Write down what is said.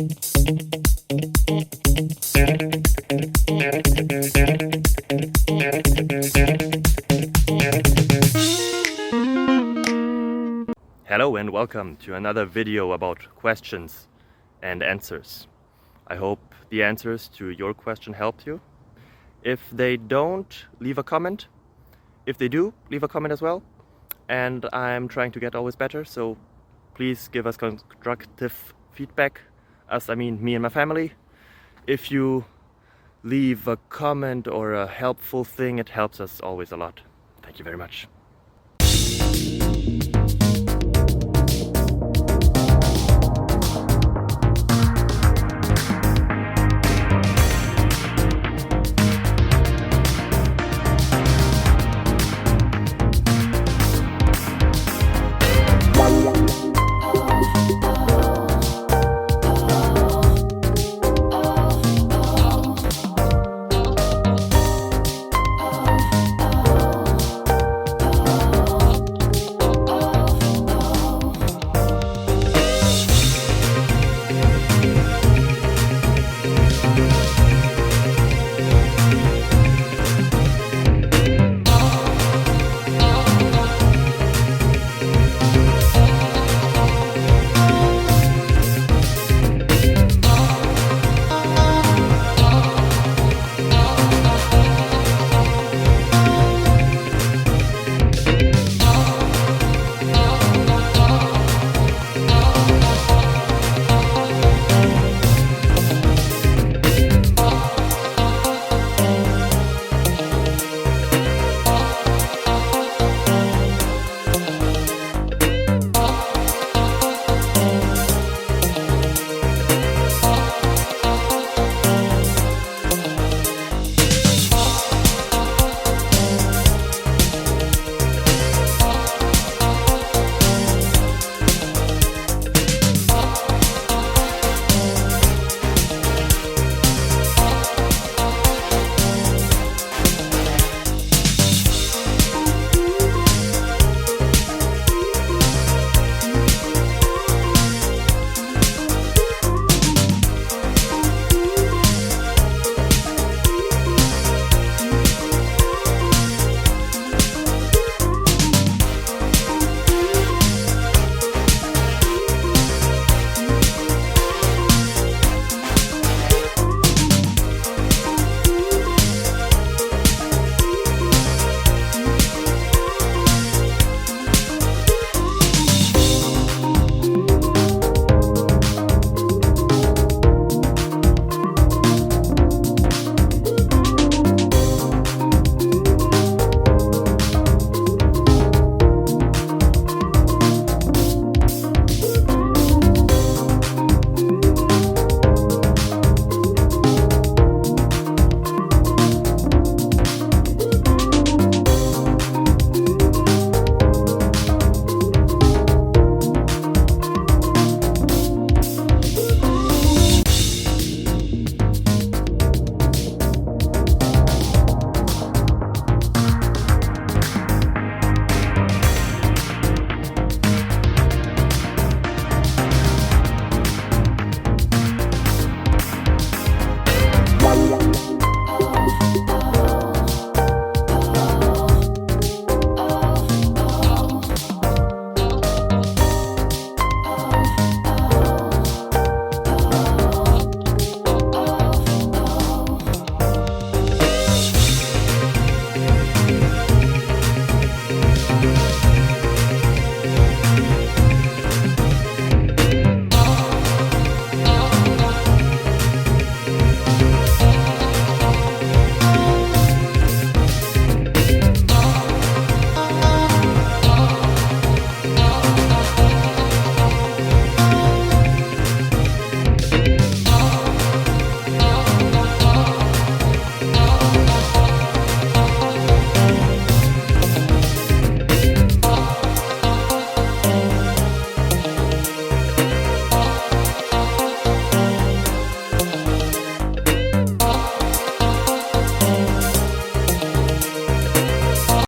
Hello and welcome to another video about questions and answers. I hope the answers to your question helped you. If they don't, leave a comment. If they do, leave a comment as well. And I'm trying to get always better, so please give us constructive feedback. Us, I mean me and my family. If you leave a comment or a helpful thing, it helps us always a lot. Thank you very much.